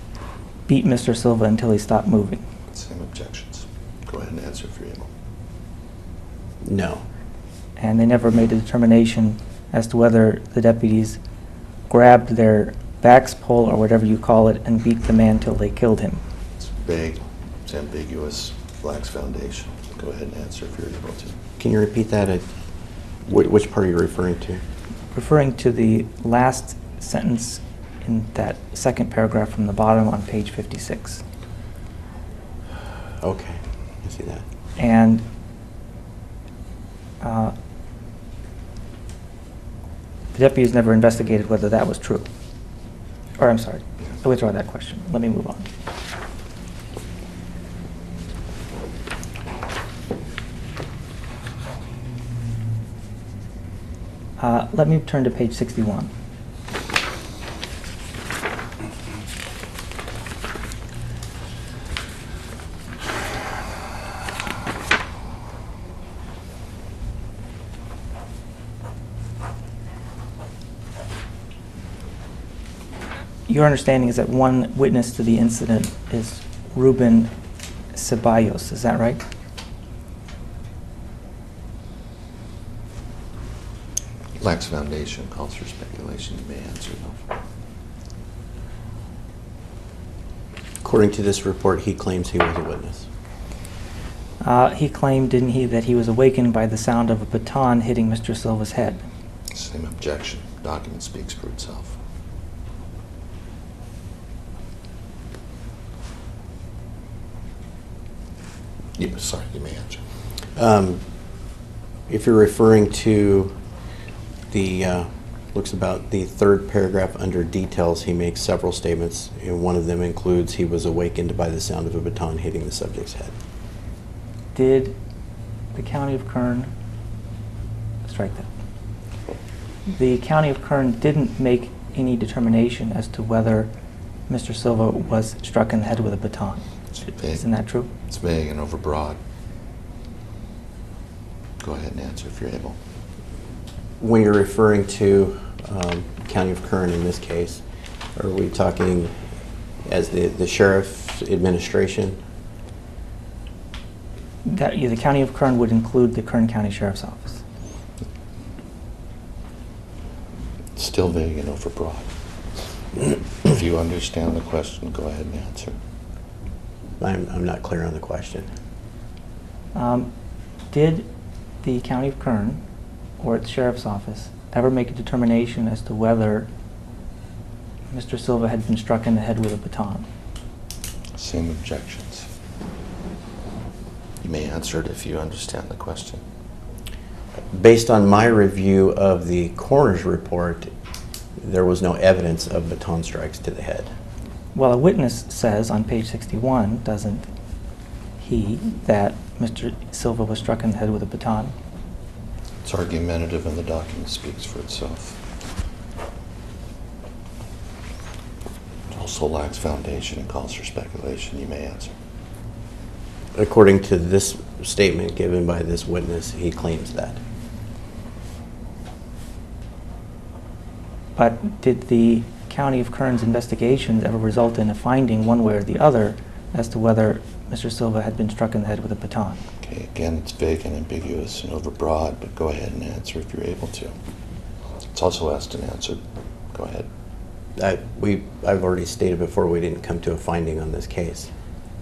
S2: beat Mr. Silva until he stopped moving.
S7: Same objections. Go ahead and answer if you're able.
S9: No.
S2: And they never made a determination as to whether the deputies grabbed their back's pole or whatever you call it and beat the man till they killed him.
S7: It's vague. It's ambiguous. Black's Foundation. Go ahead and answer if you're able to.
S9: Can you repeat that? Which part are you referring to?
S2: Referring to the last sentence in that second paragraph from the bottom on page 56.
S9: Okay, I see that.
S2: And the deputies never investigated whether that was true. Or I'm sorry, I withdraw that question. Let me move on. Let me turn to page 61. Your understanding is that one witness to the incident is Ruben Ceballos. Is that right?
S7: Lacks foundation, calls for speculation. You may answer though.
S9: According to this report, he claims he was a witness.
S2: He claimed, didn't he, that he was awakened by the sound of a baton hitting Mr. Silva's head.
S7: Same objection. Document speaks for itself. Yeah, sorry, you may answer.
S9: If you're referring to the, looks about the third paragraph under details, he makes several statements, and one of them includes he was awakened by the sound of a baton hitting the subject's head.
S2: Did the County of Kern, strike that. The County of Kern didn't make any determination as to whether Mr. Silva was struck in the head with a baton. Isn't that true?
S7: It's vague and overbroad. Go ahead and answer if you're able.
S9: When you're referring to County of Kern in this case, are we talking as the sheriff's administration?
S2: That, yeah, the County of Kern would include the Kern County Sheriff's Office.
S7: Still vague and overbroad. If you understand the question, go ahead and answer.
S9: I'm not clear on the question.
S2: Did the County of Kern or its Sheriff's Office ever make a determination as to whether Mr. Silva had been struck in the head with a baton?
S7: Same objections. You may answer it if you understand the question.
S9: Based on my review of the coroner's report, there was no evidence of baton strikes to the head.
S2: Well, a witness says on page 61, doesn't he, that Mr. Silva was struck in the head with a baton?
S7: It's argumentative and the document speaks for itself. It also lacks foundation and calls for speculation. You may answer.
S9: According to this statement given by this witness, he claims that.
S2: But did the County of Kern's investigations ever result in a finding one way or the other as to whether Mr. Silva had been struck in the head with a baton?
S7: Okay, again, it's vague and ambiguous and overbroad, but go ahead and answer if you're able to. It's also asked and answered. Go ahead.
S9: I've already stated before we didn't come to a finding on this case.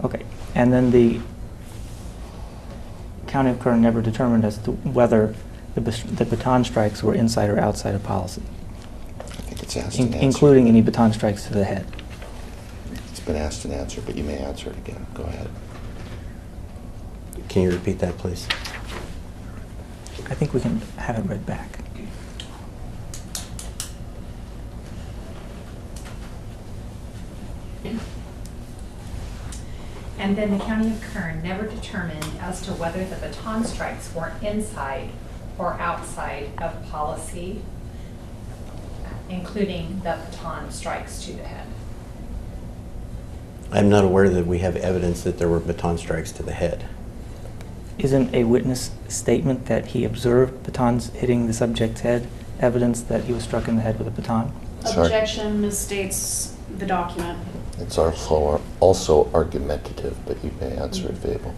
S2: Okay, and then the County of Kern never determined as to whether the baton strikes were inside or outside of policy,
S7: I think it's asked and answered.
S2: including any baton strikes to the head.
S7: It's been asked and answered, but you may answer it again. Go ahead.
S9: Can you repeat that, please?
S2: I think we can have it read back.
S8: And then the County of Kern never determined as to whether the baton strikes were inside or outside of policy, including the baton strikes to the head.
S9: I'm not aware that we have evidence that there were baton strikes to the head.
S2: Isn't a witness statement that he observed batons hitting the subject's head evidence that he was struck in the head with a baton?
S7: Sorry.
S6: Objection misstates the document.
S7: It's also argumentative, but you may answer if able.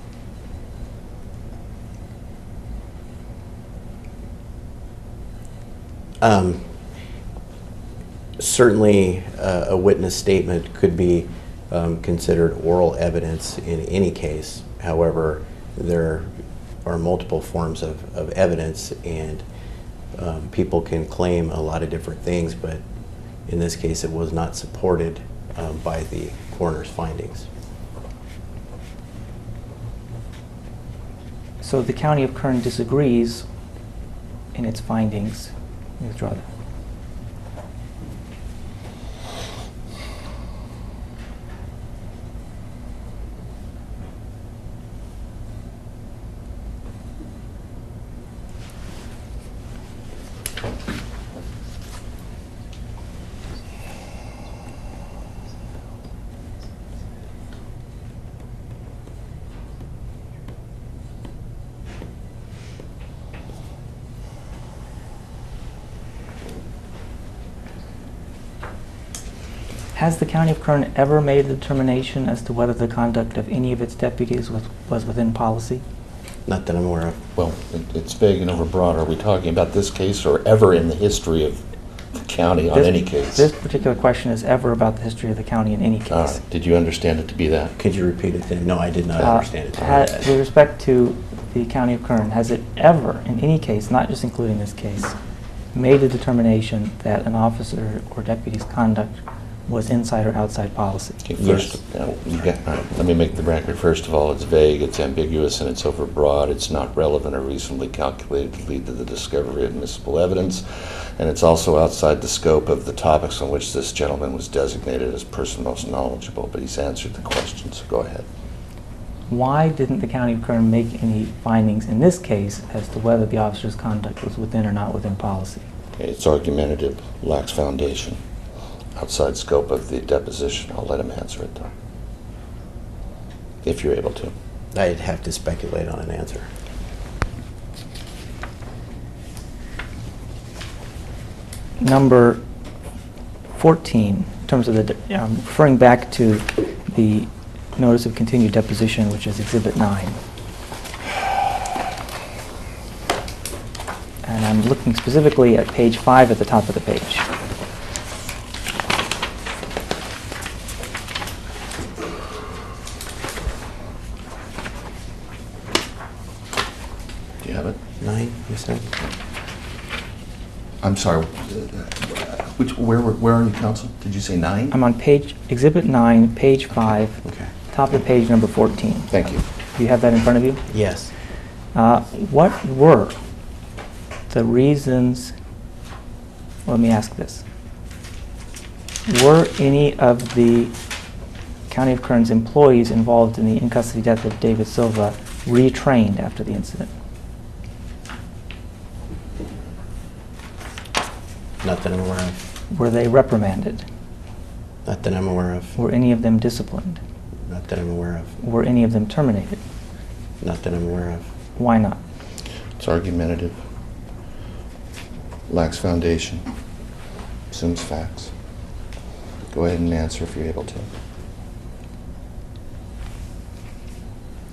S9: Certainly, a witness statement could be considered oral evidence in any case. However, there are multiple forms of evidence, and people can claim a lot of different things, but in this case, it was not supported by the coroner's findings.
S2: So the County of Kern disagrees in its findings. Withdraw that. Has the County of Kern ever made a determination as to whether the conduct of any of its deputies was within policy?
S9: Not that I'm aware of.
S7: Well, it's vague and overbroad. Are we talking about this case or ever in the history of the county on any case?
S2: This particular question is ever about the history of the county in any
S7: All
S2: case.
S7: right. Did you understand it to be that?
S9: Could you repeat it then? No, I did not understand it.
S2: With respect to the County of Kern, has it ever, in any case, not just including this case, made a determination that an officer or deputy's conduct was inside or outside policy?
S7: Okay, first, all right, let me make the record. First of all, it's vague, it's ambiguous, and it's overbroad. It's not relevant or reasonably calculated to lead to the discovery of admissible evidence. And it's also outside the scope of the topics on which this gentleman was designated as person most knowledgeable, but he's answered the question, so go ahead.
S2: Why didn't the County of Kern make any findings in this case as to whether the officer's conduct was within or not within policy?
S7: Okay, it's argumentative, lacks foundation, outside scope of the deposition. I'll let him answer it, though, if you're able to.
S9: I'd have to speculate on an answer.
S2: Number 14, in terms of the, referring back to the notice of continued deposition, which is Exhibit 9. And I'm looking specifically at page 5 at the top of the page.
S7: Do you have it?
S9: 9, you said?
S7: I'm sorry, where are you, counsel? Did you say 9?
S2: I'm on Exhibit 9, page 5,
S7: Okay,
S2: top of page number 14.
S7: thank you.
S2: Do you have that in front of you?
S9: Yes.
S2: What were the reasons, let me ask this. Were any of the County of Kern's employees involved in the in-custody death of David Silva retrained after the incident?
S9: Not that I'm aware of.
S2: Were they reprimanded?
S9: Not that I'm aware of.
S2: Were any of them disciplined?
S9: Not that I'm aware of.
S2: Were any of them terminated?
S9: Not that I'm aware of.
S2: Why not?
S7: It's argumentative, lacks foundation, assumes facts. Go ahead and answer if you're able to.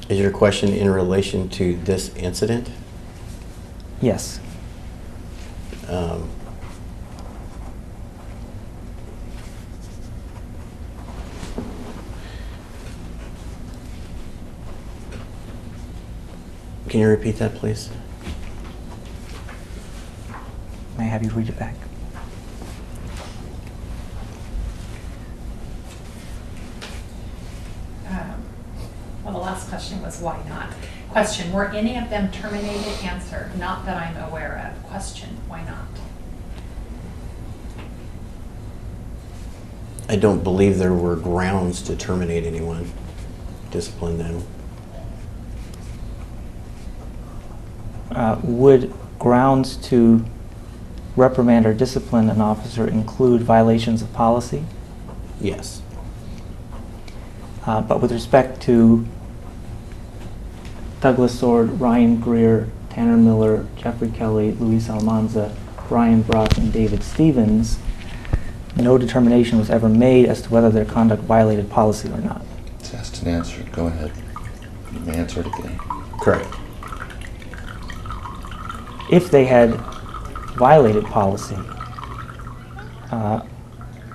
S9: Is your question in relation to this incident?
S2: Yes.
S9: Can you repeat that, please?
S2: May I have you read it back?
S8: Well, the last question was why not? Question, were any of them terminated? Answer, not that I'm aware of. Question, why not?
S9: I don't believe there were grounds to terminate anyone, discipline them.
S2: Would grounds to reprimand or discipline an officer include violations of policy?
S9: Yes.
S2: But with respect to Douglas Sword, Ryan Greer, Tanner Miller, Jeffrey Kelly, Luis Almanza, Brian Brock, and David Stevens, no determination was ever made as to whether their conduct violated policy or not.
S7: It's asked and answered. Go ahead. You may answer it again.
S9: Correct.
S2: If they had violated policy,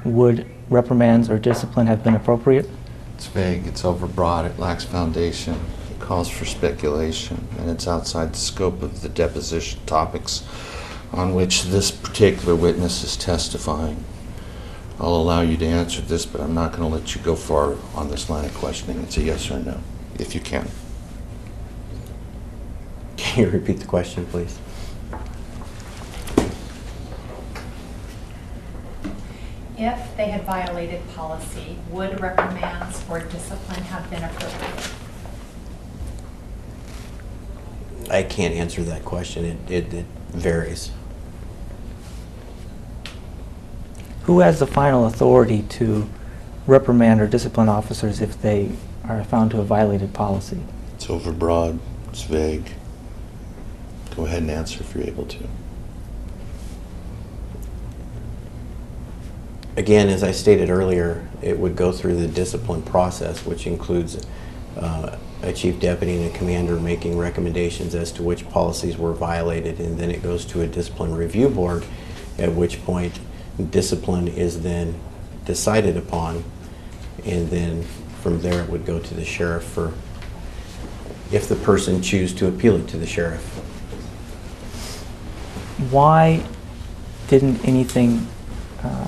S2: would reprimands or discipline have been appropriate?
S7: It's vague, it's overbroad, it lacks foundation, it calls for speculation, and it's outside the scope of the deposition topics on which this particular witness is testifying. I'll allow you to answer this, but I'm not going to let you go far on this line of questioning. It's a yes or no, if you can.
S9: Can you repeat the question, please?
S8: If they had violated policy, would reprimands or discipline have been appropriate?
S9: I can't answer that question. It varies.
S2: Who has the final authority to reprimand or discipline officers if they are found to have violated policy?
S7: It's overbroad, it's vague. Go ahead and answer if you're able to.
S9: Again, as I stated earlier, it would go through the discipline process, which includes a chief deputy and a commander making recommendations as to which policies were violated, and then it goes to a discipline review board, at which point discipline is then decided upon, and then from there it would go to the sheriff for, if the person choose to appeal it to the sheriff.
S2: Why didn't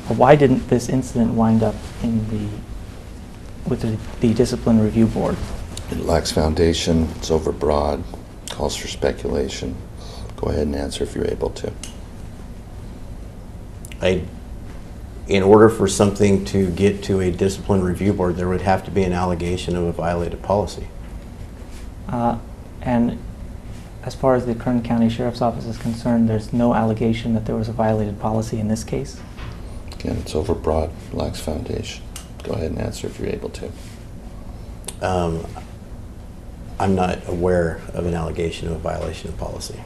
S2: why didn't this incident wind up with the discipline review board?
S7: It lacks foundation, it's overbroad, calls for speculation. Go ahead and answer if you're able to.
S9: In order for something to get to a discipline review board, there would have to be an allegation of a violated policy.
S2: And as far as the Kern County Sheriff's Office is concerned, there's no allegation that there was a violated policy in this case?
S7: Again, it's overbroad, lacks foundation. Go ahead and answer if you're able to.
S9: I'm not aware of an allegation of a violation of policy.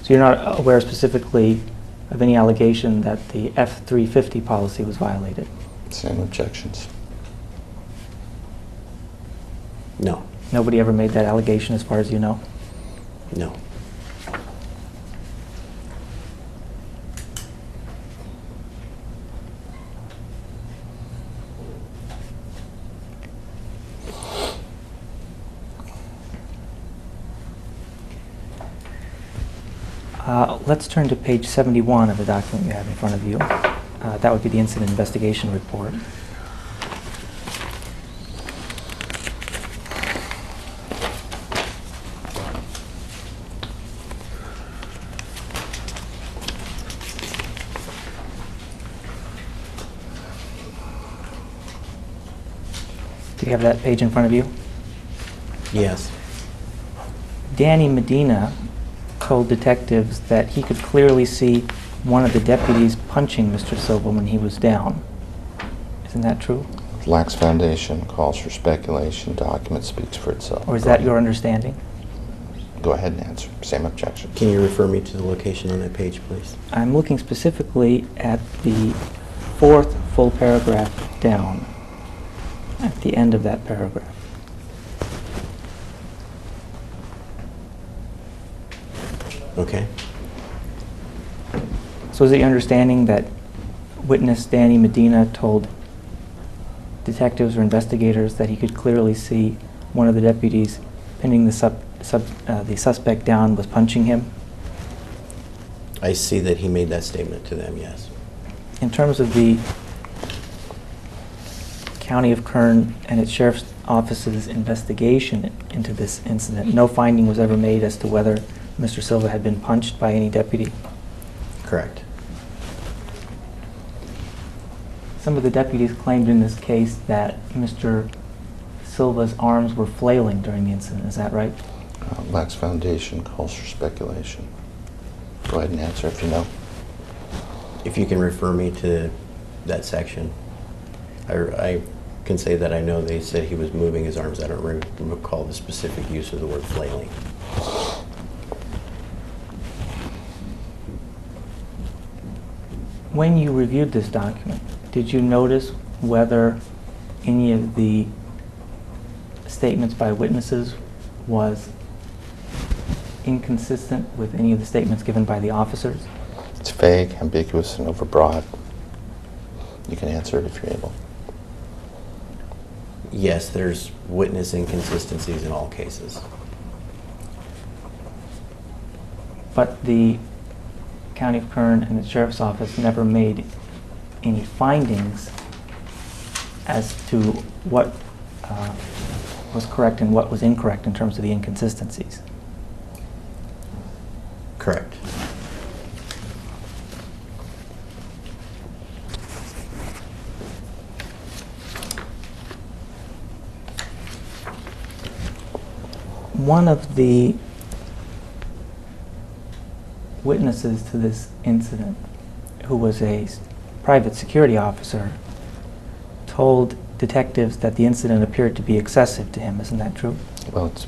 S2: So you're not aware specifically of any allegation that the F-350 policy was violated?
S7: Same objections.
S9: No.
S2: Nobody ever made that allegation as far as you know?
S9: No.
S2: Let's turn to page 71 of the document you have in front of you. That would be the incident investigation report. Do you have that page in front of you?
S9: Yes.
S2: Danny Medina told detectives that he could clearly see one of the deputies punching Mr. Silva when he was down. Isn't that true?
S7: Lacks foundation, calls for speculation, document speaks for itself.
S2: Or is that your understanding?
S7: Go ahead and answer. Same objection.
S9: Can you refer me to the location on that page, please?
S2: I'm looking specifically at the fourth full paragraph down, at the end of that paragraph.
S9: Okay.
S2: So is it your understanding that witness Danny Medina told detectives or investigators that he could clearly see one of the deputies pinning the suspect down was punching him?
S9: I see that he made that statement to them, yes.
S2: In terms of the County of Kern and its Sheriff's Office's investigation into this incident, no finding was ever made as to whether Mr. Silva had been punched by any deputy?
S9: Correct.
S2: Some of the deputies claimed in this case that Mr. Silva's arms were flailing during the incident. Is that right?
S7: Lacks foundation, calls for speculation. Go ahead and answer if you know.
S9: If you can refer me to that section. I can say that I know they said he was moving his arms. I don't recall the specific use of the word flailing.
S2: When you reviewed this document, did you notice whether any of the statements by witnesses was inconsistent with any of the statements given by the officers?
S7: It's vague, ambiguous, and overbroad. You can answer it if you're able.
S9: Yes, there's witness inconsistencies in all cases.
S2: But the County of Kern and the Sheriff's Office never made any findings as to what was correct and what was incorrect in terms of the inconsistencies.
S9: Correct.
S2: One of the witnesses to this incident, who was a private security officer, told detectives that the incident appeared to be excessive to him. Isn't that true?
S7: Well, it's